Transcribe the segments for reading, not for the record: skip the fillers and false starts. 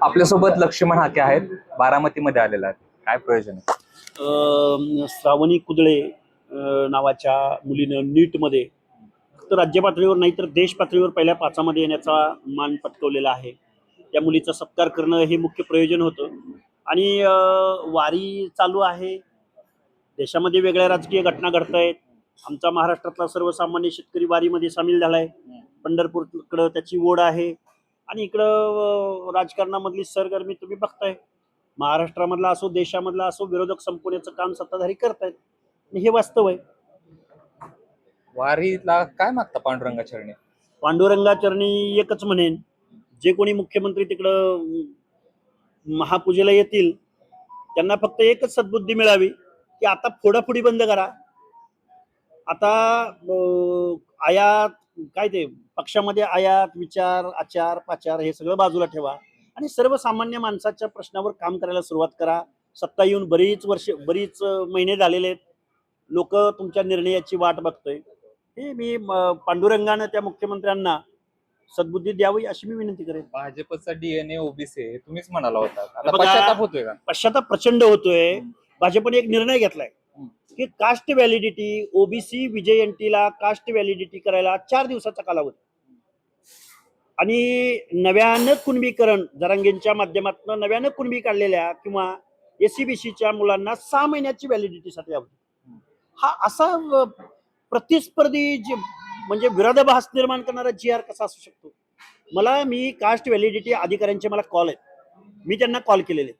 आपल्यासोबत लक्ष्मण हाके आहेत, बारामतीमध्ये आलेला आहेत. काय प्रयोजन आहे? श्रावणी कुदळे नावाच्या मुलीनं नीटमध्ये फक्त राज्य पातळीवर नाही तर देश पातळीवर पहिल्या पाचामध्ये येण्याचा मान पटकवलेला आहे. त्या मुलीचा सत्कार करणं हे मुख्य प्रयोजन होतं. आणि वारी चालू आहे, देशामध्ये वेगळ्या राजकीय घटना घडत आहेत. आमचा महाराष्ट्रातला सर्वसामान्य शेतकरी वारीमध्ये सामील झालाय. पंढरपूरकडं त्याची ओढ आहे आणि इकडं राजकारणामधली सरगर्मी तुम्ही बघताय. महाराष्ट्रामधला असो देशामधला असो विरोधक संपवण्याचं काम सत्ताधारी करतायत आणि हे वास्तव आहे. वारीला काय मागता पांडुरंगाचरणी? पांडुरंगाचरणी एकच म्हणेन, जे कोणी मुख्यमंत्री तिकडं महापूजेला येतील त्यांना फक्त एकच सद्बुद्धी मिळावी की आता फोडाफोडी बंद करा. आता आयात काय ते पक्षामध्ये आयात विचार आचार पाचार हे सगळं बाजूला ठेवा आणि सर्वसामान्य माणसाच्या प्रश्नावर काम करायला सुरुवात करा. सत्ता येऊन बरीच महिने झालेले आहेत. लोक तुमच्या निर्णयाची वाट बघतोय. हे मी पांडुरंगानं त्या मुख्यमंत्र्यांना सद्बुद्धी द्यावी अशी मी विनंती करेन. भाजपचा डीएनए ओबीसी आहे, तुम्हीच म्हणाला होता. आता बघा, पश्चाताप होतोय का? पश्चाताप प्रचंड होतोय. भाजपने एक निर्णय घेतलाय की कास्ट व्हॅलिडिटी ओबीसी विजयंतीला कास्ट व्हॅलिडिटी करायला 4 दिवसाचा कालावधी आणि नव्यानं कुणबीकरण जरांगेंच्या माध्यमातून नव्यानं कुणबी काढलेल्या किंवा एसीबीसीच्या मुलांना 6 महिन्याची व्हॅलिडिटीसाठी हवी. हा असा प्रतिस्पर्धी जे म्हणजे विरोधाभास निर्माण करणारा जी आर कसा असू शकतो? मी कास्ट व्हॅलिडिटी अधिकाऱ्यांचे मला कॉल आहेत, मी त्यांना कॉल केलेले.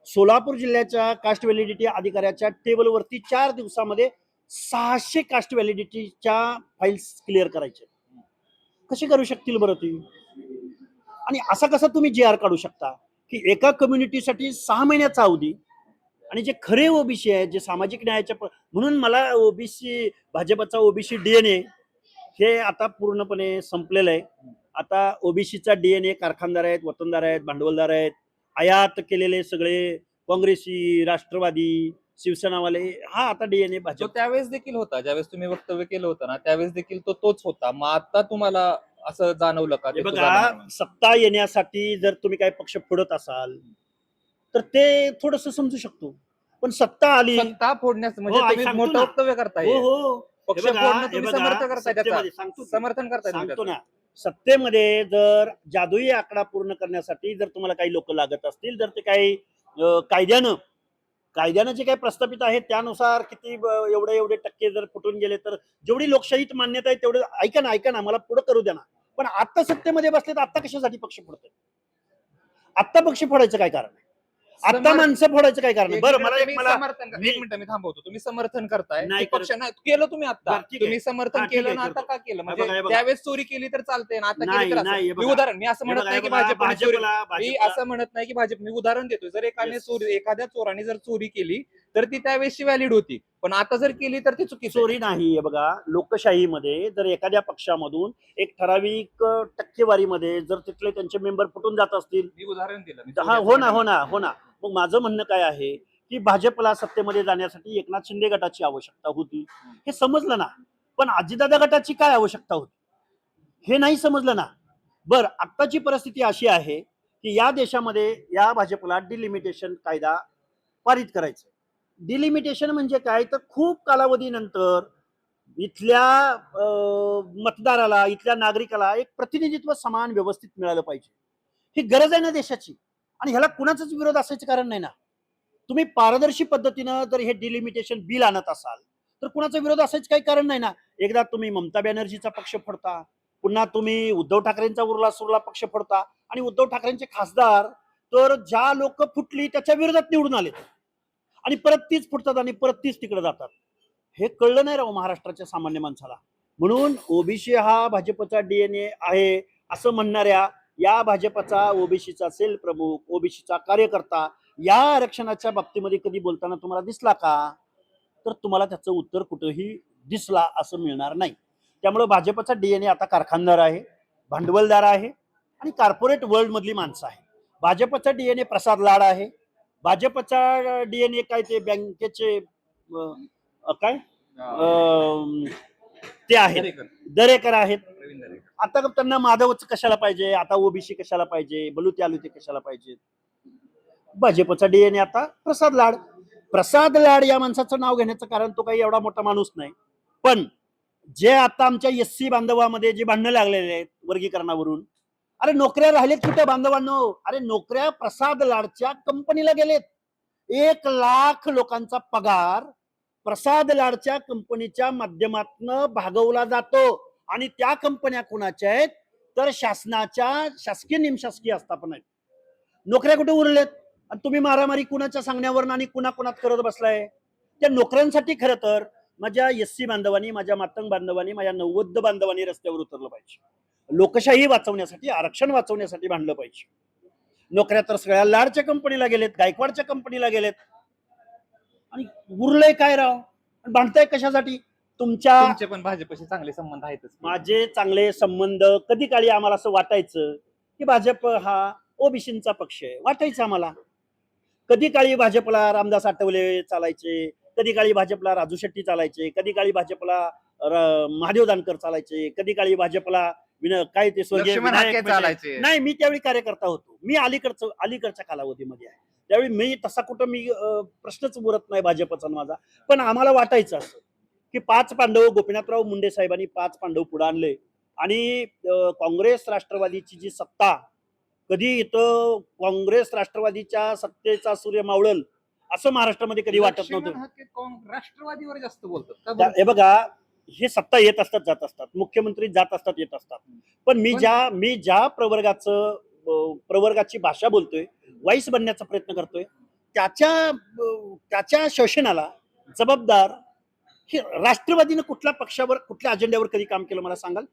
सोलापूर जिल्ह्याच्या कास्ट व्हॅलिडिटी अधिकाऱ्याच्या टेबलवरती 4 दिवसामध्ये 600 कास्ट व्हॅलिडिटीच्या फाईल्स क्लिअर करायचे. कसे करू शकतील बरं ती? आणि असा कसा तुम्ही जी आर काढू शकता की एका कम्युनिटीसाठी 6 महिन्याचा अवधी आणि जे खरे ओबीसी आहेत जे सामाजिक न्यायाच्या म्हणून मला ओबीसी भाजपचा ओबीसी डीएनए हे आता पूर्णपणे संपलेलं आहे. आता ओबीसीचा डीएनए कारखानदार आहेत, वतनदार आहेत, भांडवलदार आहेत, आयात केलेले सगळे काँग्रेसी राष्ट्रवादी शिवसेनावाले हा आता डीएनए भाजप त्यावेळेस देखील होता. ज्यावेळेस तुम्ही वक्तव्य केलं होतं ना त्यावेळेस देखील तोच होता. मग आता तुम्हाला असं जाणवलं का? बघा, सत्ता येण्यासाठी जर तुम्ही काही पक्ष फोडत असाल तर ते थोडस समजू शकतो, पण सत्ता आली सत्ता फोडण्याचं म्हणजे तुम्ही मोठं वक्तव्य करताय. पक्ष फोडणं तुम्ही समर्थन करताय. सांगतो ना, सत्तेमध्ये जर जादुई आकडा पूर्ण करण्यासाठी जर तुम्हाला काही लोक लागत असतील, जर ते काही कायद्यानं जे काही प्रस्थापित आहे त्यानुसार किती एवढे टक्के जर फुटून गेले तर जेवढी लोकशाहीत मान्यता आहे तेवढे ऐका ना मला पुढे करू द्या ना. पण आता सत्तेमध्ये बसले तर आता कशासाठी पक्ष फोडतोय? आता पक्ष फोडायचं काय कारण आहे? आता माणसं फोडायचं काय कारण? बरं, मला एक मिनिट मी थांबवतो. तुम्ही समर्थन करताय नाही पक्ष नाही केलं तुम्ही आता तुम्ही समर्थन केलं ना आता का केलं? म्हणजे त्यावेळेस चोरी केली तर चालते ना आता केली तर मी उदाहरण मी असं म्हणत नाही की मी असं म्हणत नाही की भाजप मी उदाहरण देतोय. जर एखाद्या चोराने जर चोरी केली तर ती त्यावेळेसची व्हॅलिड होती, पण आता जर केली तर ती चुकी. चोरी नाही. बघा, लोकशाहीमध्ये जर एखाद्या पक्षामधून एक ठराविक टक्केवारीमध्ये जर तिथले त्यांचे मेंबर फुटून जात असतील, मी उदाहरण दिलं. हो ना. मग माझं म्हणणं काय आहे की भाजपला सत्तेमध्ये जाण्यासाठी एकनाथ शिंदे गटाची आवश्यकता होती, हे समजलं ना. पण अजितदादा गटाची काय आवश्यकता होती हे नाही समजलं ना. बरं, आत्ताची परिस्थिती अशी आहे की या देशामध्ये या भाजपला डिलिमिटेशन कायदा पारित करायचा. डिलिमिटेशन म्हणजे काय तर खूप कालावधीनंतर इथल्या मतदाराला इथल्या नागरिकाला एक प्रतिनिधित्व समान व्यवस्थित मिळालं पाहिजे. ही गरज आहे ना देशाची आणि ह्याला कुणाचाच विरोध असायचं कारण नाही ना. तुम्ही पारदर्शी पद्धतीनं जर हे डिलिमिटेशन बिल आणत असाल तर कुणाचा विरोध असायचं काही कारण नाही ना. एकदा तुम्ही ममता बॅनर्जीचा पक्ष फोडता, पुन्हा तुम्ही उद्धव ठाकरेंचा उरला सुरला पक्ष फोडता आणि उद्धव ठाकरेंचे खासदार तर ज्या लोक फुटली त्याच्या विरोधात निवडून आले आणि परत तीच फुटतात आणि परत तीच तिकडे जातात. हे कळलं नाही राव महाराष्ट्राच्या सामान्य माणसाला. म्हणून ओबीसी हा भाजपचा डीएनए आहे असं म्हणणाऱ्या या भाजपचा ओबीसीचा सेल प्रमुख, ओबीसीचा कार्यकर्ता या आरक्षणाच्या बाबतीमध्ये कधी बोलताना तुम्हाला दिसला का? तर तुम्हाला त्याचं उत्तर कुठंही दिसला असं मिळणार नाही. त्यामुळे भाजपचा डीएनए आता कारखानदार आहे, भांडवलदार आहे आणि कॉर्पोरेट वर्ल्ड मधली माणसं आहे. भाजपचा डीएनए प्रसाद लाड आहे. भाजपचा डीएनए काय ते बँकेचे काय ते आहेत, दरेकर आहेत. आता त्यांना माधवच कशाला पाहिजे, आता ओबीसी कशाला पाहिजे, बलुते आलुते कशाला पाहिजे. भाजपचा डीएनए आता प्रसाद लाड. प्रसाद लाड या माणसाचं नाव घेण्याचं कारण तो काही एवढा मोठा माणूस नाही, पण जे आता आमच्या एससी बांधवामध्ये जे भांडणं लागलेले आहेत वर्गीकरणावरून, अरे नोकऱ्या राहिलेत कुठे बांधवांनो? अरे नोकऱ्या प्रसाद लाडच्या कंपनीला गेलेत. 1 लाख लोकांचा पगार प्रसाद लाडच्या कंपनीच्या माध्यमातून भागवला जातो. आणि त्या कंपन्या कुणाच्या आहेत तर शासनाच्या, शासकीय निमशासकीय आस्थापना आहेत. नोकऱ्या कुठे उरलेत? आणि तुम्ही मारामारी कुणाच्या सांगण्यावर आणि कुणाकुणात करत बसलाय. त्या नोकऱ्यांसाठी खरं तर माझ्या एससी बांधवांनी, माझ्या मातंग बांधवांनी, माझ्या नव्वद बांधवांनी रस्त्यावर उतरलं पाहिजे. लोकशाही वाचवण्यासाठी, आरक्षण वाचवण्यासाठी भांडलं पाहिजे. नोकऱ्या तर सगळ्या लाडच्या कंपनीला गेलेत, गायकवाडच्या कंपनीला गेलेत. आणि उरलंय काय राव? भांडताय कशासाठी? तुमचे पण भाजपशी चांगले संबंध आहेत. माझे चांगले संबंध. कधी काळी आम्हाला असं वाटायचं की भाजप हा ओबीसींचा पक्ष आहे, वाटायचं आम्हाला. कधी काळी भाजपला रामदास आठवले चालायचे, कधी काळी भाजपला राजू शेट्टी चालायचे, कधी काळी भाजपला महादेव जानकर चालायचे, कधी काळी भाजपला काय ते स्वर्गीय विनायक चालायचे. नाही, मी त्यावेळी कार्यकर्ता होतो. मी अलीकडच्या कालावधीमध्ये आहे. त्यावेळी मी तसा कुठं मी प्रश्नच उरत नाही भाजपचा माझा. पण आम्हाला वाटायचं असं की 5 पांडव, गोपीनाथराव मुंडे साहेबांनी 5 पांडव पुढे आणले आणि काँग्रेस राष्ट्रवादीची जी सत्ता, कधी इथं काँग्रेस राष्ट्रवादीच्या सत्तेचा सूर्य मावळल असं महाराष्ट्रामध्ये कधी वाटत नव्हतं. राष्ट्रवादीवर जास्त बोलतात. हे बघा, हे सत्ता येत असतात जात असतात, मुख्यमंत्री जात असतात येत असतात. पण मी ज्या प्रवर्गाची भाषा बोलतोय, वाईस बनण्याचा प्रयत्न करतोय, त्याच्या शोषणाला जबाबदार हे राष्ट्रवादीनं कुठल्या पक्षावर, कुठल्या अजेंड्यावर कधी काम केलं मला सांगाल?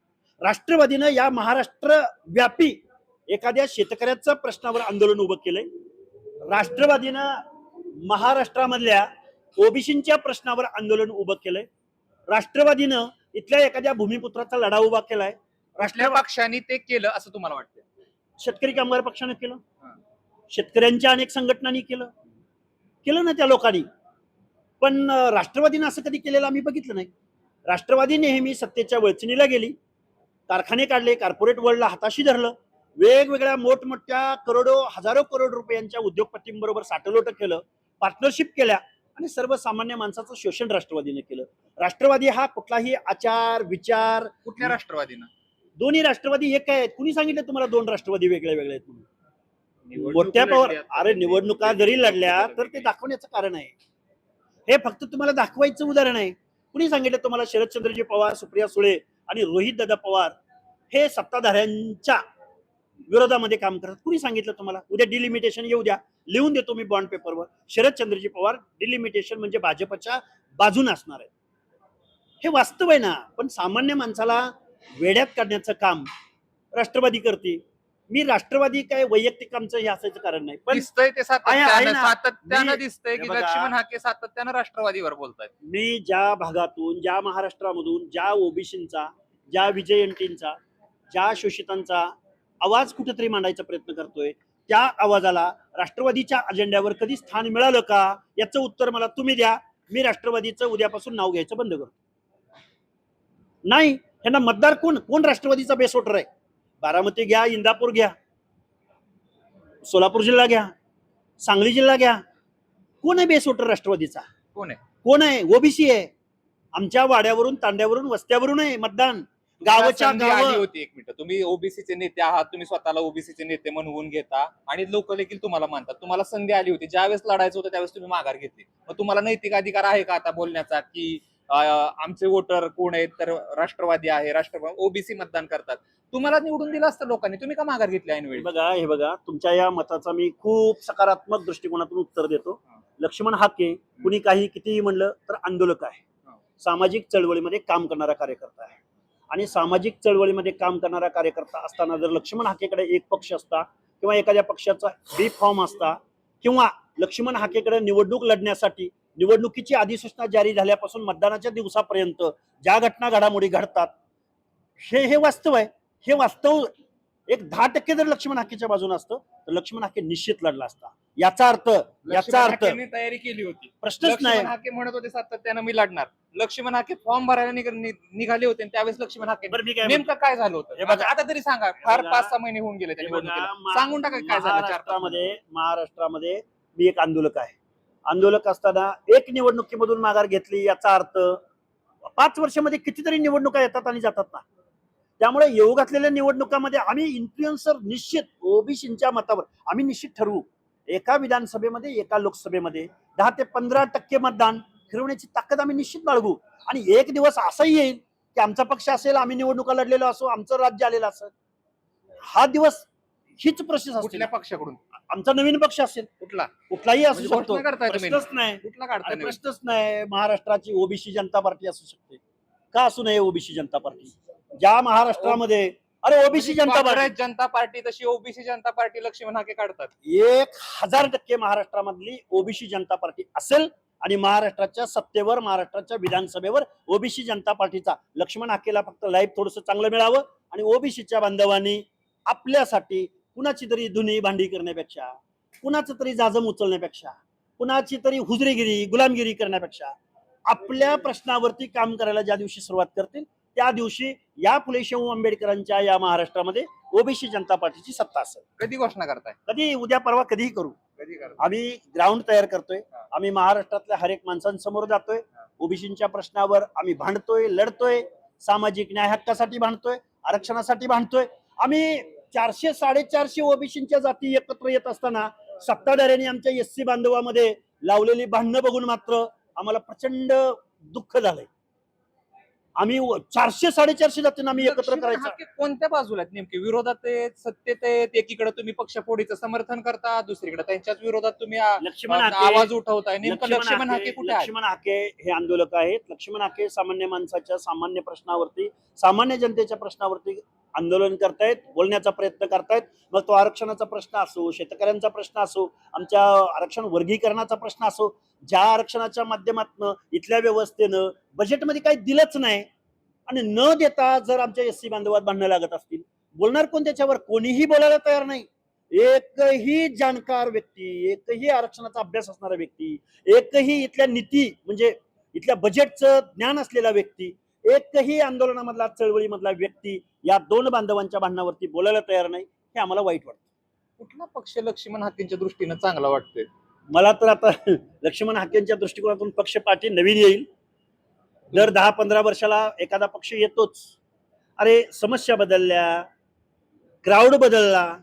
राष्ट्रवादीनं या महाराष्ट्र व्यापी एखाद्या शेतकऱ्याच्या प्रश्नावर आंदोलन उभं केलंय. राष्ट्रवादीनं महाराष्ट्रामधल्या ओबीसींच्या प्रश्नावर आंदोलन उभं केलंय. राष्ट्रवादीनं इथल्या एखाद्या भूमिपुत्राचा लढा उभा केलाय. राष्ट्रीय पक्षांनी ते केलं असं तुम्हाला वाटतं? शेतकरी कामगार पक्षानं केलं, शेतकऱ्यांच्या अनेक संघटनांनी केलं ना त्या लोकांनी. पण राष्ट्रवादीनं असं कधी केलेलं आम्ही बघितलं नाही. राष्ट्रवादी नेहमी सत्तेच्या वळचणीला गेली, कारखाने काढले, कॉर्पोरेट वर्ल्डला हाताशी धरलं, वेगवेगळ्या मोठमोठ्या हजारो करोड रुपयांच्या उद्योगपतींबरोबर साठलोट केलं, पार्टनरशिप केल्या आणि सर्वसामान्य माणसाचं शोषण राष्ट्रवादीने केलं. राष्ट्रवादी हा कुठलाही आचार विचार. कुठल्या राष्ट्रवादीनं? दोन्ही राष्ट्रवादी एक आहेत. कुणी सांगितलं तुम्हाला 2 राष्ट्रवादी वेगळे वेगळे आहेत म्हणून? मोठ्या पॉवर, अरे निवडणुका जरी लढल्या तर ते दाखवण्याचं कारण आहे. हे फक्त तुम्हाला दाखवायचं उदाहरण आहे. कुणी सांगितलं तुम्हाला शरदचंद्रजी पवार, सुप्रिया सुळे आणि रोहित दादा पवार हे सत्ताधाऱ्यांच्या विरोधामध्ये काम करतात? कुणी सांगितलं तुम्हाला? उद्या डिलिमिटेशन येऊ द्या, लिहून देतो मी बॉन्ड पेपरवर, शरदचंद्रजी पवार डिलिमिटेशन म्हणजे भाजपच्या बाजून असणार आहे. हे वास्तव आहे ना. पण सामान्य माणसाला वेड्यात काढण्याचं काम राष्ट्रवादी करते. मी राष्ट्रवादी काय वैयक्तिक आमचं हे असायचं कारण नाही. पण दिसतंय ते सातत्यानं दिसतंय की लक्ष्मण हाके सातत्यानं राष्ट्रवादीवर बोलतायत. मी ज्या भागातून, ज्या महाराष्ट्रामधून, ज्या ओबीसींचा, ज्या विजयंतींचा, ज्या शोषितांचा आवाज कुठेतरी मांडायचा प्रयत्न करतोय, त्या आवाजाला राष्ट्रवादीच्या अजेंड्यावर कधी स्थान मिळालं का याचं उत्तर मला तुम्ही द्या. मी राष्ट्रवादीचं उद्यापासून नाव घ्यायचं बंद करतो. नाही, ह्यांना मतदार कोण राष्ट्रवादीचा बेस वोटर आहे? बारामती घ्या, इंदापूर घ्या, सोलापूर जिल्हा घ्या, सांगली जिल्हा घ्या, कोण आहे बेस वोटर राष्ट्रवादीचा? कोण आहे? ओबीसी आहे. आमच्या वाड्यावरून, तांड्यावरून, वस्त्यावरून आहे मतदान. गावाच्या गाव होती. एक मिनिट, तुम्ही ओबीसीचे नेते आहात, तुम्ही स्वतःला ओबीसीचे नेते म्हणवून घेता आणि लोक देखील तुम्हाला मानतात. तुम्हाला संधी आली होती, ज्यावेळेस लढायचं होतं त्यावेळेस तुम्ही माघार घेतली. मग तुम्हाला नैतिक अधिकार आहे का आता बोलण्याचा की आमचे वोटर कोण आहेत तर राष्ट्रवादी आहे, ओबीसी मतदान करतात? तुम्हाला निवडून दिलं असतं लोकांनी, तुम्ही का माघार घेतली ऐनवेळी? हे बघा, तुमच्या या मताचा मी खूप सकारात्मक दृष्टिकोनातून उत्तर देतो. लक्ष्मण हाके कुणी काही कितीही म्हणलं तर आंदोलक आहे, सामाजिक चळवळीमध्ये काम करणारा कार्यकर्ता आहे. आणि सामाजिक चळवळीमध्ये काम करणारा कार्यकर्ता असताना जर लक्ष्मण हाकेकडे एक पक्ष असता किंवा एखाद्या पक्षाचा बी फॉर्म असता किंवा लक्ष्मण हाकेकडे निवडणूक लढण्यासाठी निवडणुकीची अधिसूचना जारी झाल्यापासून मतदानाच्या दिवसापर्यंत ज्या घटना घडामोडी घडतात हे वास्तव आहे. हे वास्तव एक 10% जर लक्ष्मण हाकेच्या बाजूने असतं तर लक्ष्मण हाके निश्चित लढला असता. याचा अर्थ लक्ष्मण तयारी केली होती. प्रश्नच नाही. लक्ष्मण हाके म्हणत होते सातत्यानं मी लढणार. लक्ष्मण हाके फॉर्म भरायला निघाले होते आणि त्यावेळेस लक्ष्मण हाके नेमकं काय झालं होतं आता तरी सांगा. फार 5-6 महिने होऊन गेले त्या निवडणुकीला, सांगून टाका काय झालं. महाराष्ट्रामध्ये मी एक आंदोलक आहे. आंदोलक असताना एक निवडणुकीमधून माघार घेतली याचा अर्थ 5 वर्षामध्ये कितीतरी निवडणुका येतात आणि जातात ना. त्यामुळे येऊ घातलेल्या निवडणुकामध्ये आम्ही इन्फ्लुएन्सर निश्चित ओबीसीच्या मतावर आम्ही निश्चित ठरवू. एका विधानसभेमध्ये एका लोकसभेमध्ये 10 ते 15% मतदान फिरवण्याची ताकद आम्ही निश्चित बाळगू. आणि एक दिवस असाही येईल की आमचा पक्ष असेल, आम्ही निवडणुका लढलेलो असो, आमचं राज्य आलेलं असेल, हा दिवस हीच प्रोसेस असते. कुठल्या पक्षाकडून? आमचा नवीन पक्ष असेल, कुठलाही असू शकतो. प्रश्नच नाही. महाराष्ट्राची ओबीसी जनता पार्टी असू शकते, का असू नये ओबीसी जनता पार्टी? ज्या महाराष्ट्रामध्ये ओबीसी जनता पार्टी तशी ओबीसी जनता पार्टी लक्ष्मण हाके काढतात. 1000% महाराष्ट्रामधली ओबीसी जनता पार्टी असेल आणि महाराष्ट्राच्या सत्तेवर, महाराष्ट्राच्या विधानसभेवर ओबीसी जनता पार्टीचा लक्ष्मण हाकेला फक्त लाईफ थोडंसं चांगलं मिळावं आणि ओबीसीच्या बांधवांनी आपल्यासाठी कुणाची तरी धुनी भांडी करण्यापेक्षा, कुणाचं तरी जाजम उचलण्यापेक्षा, कुणाची तरी हुजरेगिरी गुलामगिरी करण्यापेक्षा आपल्या प्रश्नावरती काम करायला ज्या दिवशी सुरुवात करतील त्या दिवशी या फुले शाहू आंबेडकरांच्या या महाराष्ट्रामध्ये ओबीसी जनता पार्टीची सत्ता असेल. कधी घोषणा करताय? कधी उद्या परवा कधीही करू. आम्ही ग्राउंड तयार करतोय. आम्ही महाराष्ट्रातल्या हर एक माणसांसमोर जातोय. ओबीसीच्या प्रश्नावर आम्ही भांडतोय, लढतोय. सामाजिक न्याय हक्कासाठी भांडतोय, आरक्षणासाठी भांडतोय. आम्ही 400-450 ओबीसीच्या जाती एकत्र येत असताना सत्ताधाऱ्यांनी आमच्या एससी बांधवामध्ये लावलेली भांडणं बघून मात्र आम्हाला प्रचंड दुःख झालंय. आम्ही 400-450 जातींना आम्ही एकत्र करायचं. कोणत्या बाजूला आहेत नेमके? विरोधात आहेत, सत्तेत आहेत? एकीकडे तुम्ही पक्षफोडीचं समर्थन करता, दुसरीकडे त्यांच्याच विरोधात तुम्ही आवाज उठवताय. नेमकं लक्ष्मण हाके कुठे आहेत? लक्ष्मण हाके हे आंदोलक आहेत. लक्ष्मण हाके सामान्य माणसाच्या सामान्य प्रश्नावरती, सामान्य जनतेच्या प्रश्नावरती आंदोलन करतायत, बोलण्याचा प्रयत्न करतायत. मग तो आरक्षणाचा प्रश्न असो, शेतकऱ्यांचा प्रश्न असो, आमच्या आरक्षण वर्गीकरणाचा प्रश्न असो, ज्या आरक्षणाच्या माध्यमातून इथल्या व्यवस्थेनं बजेटमध्ये काही दिलंच नाही आणि न देता जर आमच्या एससी बांधवात भांडणं लागत असतील, बोलणार कोण त्याच्यावर? कोणीही बोलायला तयार नाही. एकही जाणकार व्यक्ती, एकही आरक्षणाचा अभ्यास असणारा व्यक्ती, एकही इथल्या नीती म्हणजे इथल्या बजेटचं ज्ञान असलेला व्यक्ती, एकही आंदोलनामधला चळवळीमधला व्यक्ती या दोन बांधवांच्या भांडणावरती बोलायला तयार नाही. हे आम्हाला वाईट वाटतं. कुठला पक्ष लक्ष्मण हाकेंच्या दृष्टीनं चांगला वाटतोय? मला तर आता लक्ष्मण हाकेंच्या दृष्टिकोनातून पक्ष पार्टी नवीन येईल. दर 10-15 वर्षाला एखादा पक्ष येतोच. अरे समस्या बदलल्या, क्राऊड बदलला,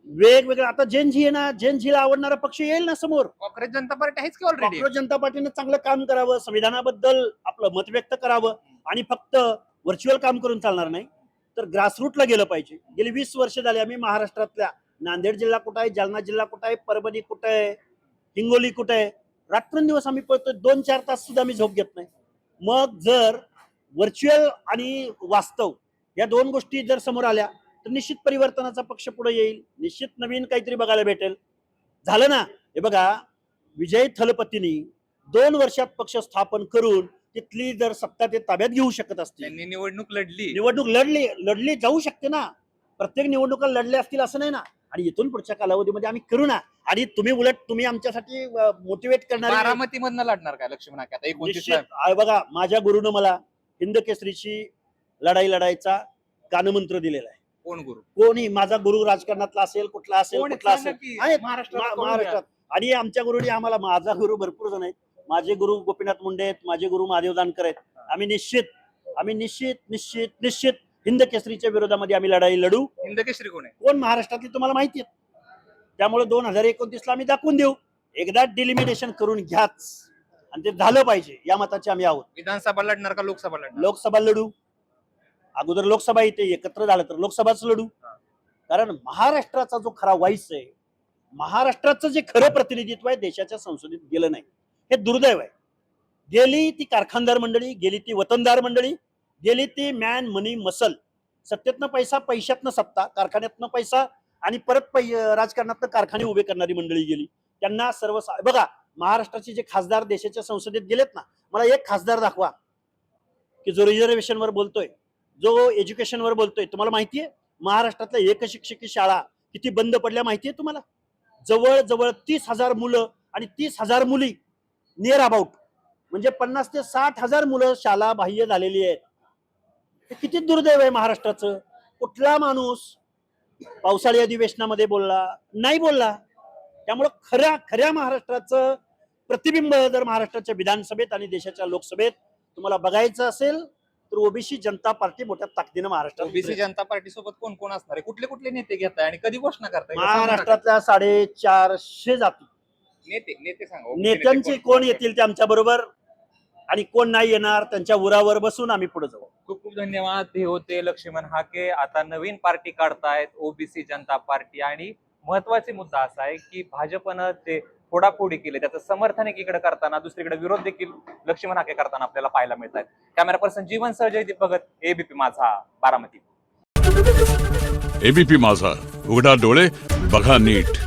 वेगवेगळं. आता जेनझी आहे ना, जेनझीला आवडणारा पक्ष येईल ना समोर. काँग्रेस जनता पार्टी आहेच की ऑलरेडी. काँग्रेस जनता पार्टीनं चांगलं काम करावं, संविधानाबद्दल आपलं मत व्यक्त करावं आणि फक्त व्हर्च्युअल काम करून चालणार नाही, तर ग्रासरूटला गेलं पाहिजे. गेली 20 वर्ष झाली आम्ही महाराष्ट्रातल्या नांदेड जिल्हा कुठं आहे, जालना जिल्हा कुठं आहे, परभणी कुठं आहे, हिंगोली कुठं आहे, रात्रंदिवस आम्ही पळतोय. 2-4 तास सुद्धा आम्ही झोप घेत नाही. मग जर व्हर्च्युअल आणि वास्तव या दोन गोष्टी जर समोर आल्या तर निश्चित परिवर्तनाचा पक्ष पुढे येईल. निश्चित नवीन काहीतरी बघायला भेटेल. झालं ना, हे बघा, विजय थलपतींनी 2 वर्षात पक्ष स्थापन करून तिथली जर सत्ता ते ताब्यात घेऊ शकत असतील, त्यांनी निवडणूक लढली जाऊ शकते ना. प्रत्येक निवडणुका लढल्या असतील असं नाही ना. आणि इथून पुढच्या कालावधीमध्ये आम्ही करू ना. आणि तुम्ही आमच्यासाठी मोटिवेट करणार. बारामती मधनं लढणार काय लक्ष्मण हाके? आता 29 बघा, माझ्या गुरुनं मला हिंद केसरीची लढाई लढायचा कानमंत्र दिलेला आहे. कोण गुरु? कोणी माझा गुरु राजकारणातला असेल, कुठला असेल, कुठला असेल, महाराष्ट्रात. आणि आमच्या गुरुनी आम्हाला, माझा गुरु भरपूर जण आहेत. माझे गुरु गोपीनाथ मुंडे आहेत, माझे गुरु महादेव जानकर आहेत. आम्ही निश्चित हिंद केसरीच्या विरोधामध्ये आम्ही लढाई लढू. हिंद केसरी कोण आहे? कोण महाराष्ट्रातली तुम्हाला माहिती आहे. त्यामुळे 2029ला आम्ही दाखवून देऊ. एकदा डिलिमिटेशन करून घ्याच आणि ते झालं पाहिजे या मताचे आम्ही आहोत. विधानसभा लढणार का लोकसभा लढणार? लोकसभा लढू. अगोदर लोकसभा येते, एकत्र झालं तर लोकसभाच लढू. कारण महाराष्ट्राचा जो खरा वाईस आहे, महाराष्ट्राचं जे खरं प्रतिनिधित्व आहे देशाच्या संसदेत गेलं नाही. हे दुर्दैव आहे. गेली ती कारखानदार मंडळी, गेली ती वतनदार मंडळी, गेली ती मॅन मनी मसल. सत्तेतनं पैसा, पैशातनं सत्ता, कारखान्यातनं पैसा आणि परत राजकारणातनं कारखाने उभे करणारी मंडळी गेली. त्यांना बघा, महाराष्ट्राचे जे खासदार देशाच्या संसदेत गेलेत ना, मला एक खासदार दाखवा की जो रिझर्वेशनवर बोलतोय, जो एज्युकेशनवर बोलतोय. तुम्हाला माहितीये महाराष्ट्रातल्या एक शिक्षकी शाळा किती बंद पडल्या माहितीये तुम्हाला? जवळजवळ 30,000 मुलं आणि 30,000 मुली नियर अबाउट म्हणजे 50 ते 60,000 मुलं शाळा बाह्य झालेली आहेत. हे किती दुर्दैव आहे महाराष्ट्राचं. कुठला माणूस पावसाळी अधिवेशनामध्ये नाही बोलला. त्यामुळं खऱ्या महाराष्ट्राचं प्रतिबिंब जर महाराष्ट्राच्या विधानसभेत आणि देशाच्या लोकसभेत तुम्हाला बघायचं असेल तर ओबीसी जनता पार्टी मोठ्या ताकदीनं महाराष्ट्रात ओबीसी जनता पार्टी सोबत कोण कोण असणार आहे, कुठले कुठले नेते घेताय आणि कधी घोषणा करताय? महाराष्ट्रातल्या 450 जाती नेते सांगा. नेत्यांचे कोण येतील ते आमच्या बरोबर आणि कोण नाही येणार त्यांच्या उरावर बसून आम्ही पुढे जाऊ. खूप खूप धन्यवाद. हे होते लक्ष्मण हाके. आता नवीन पार्टी काढतायत ओबीसी जनता पार्टी आणि महत्वाचा मुद्दा असा आहे की भाजपनं ते फोडाफोडी केली, त्याचं समर्थन एकीकडे करताना दुसरीकडे विरोध देखील लक्ष्मण हाके करताना आपल्याला पाहायला मिळत आहेत. कॅमेरा पर्सन जीवन सह जयदीप भगत, एबीपी माझा, बारामती. एबीपी माझा, उघडा डोळे बघा नीट.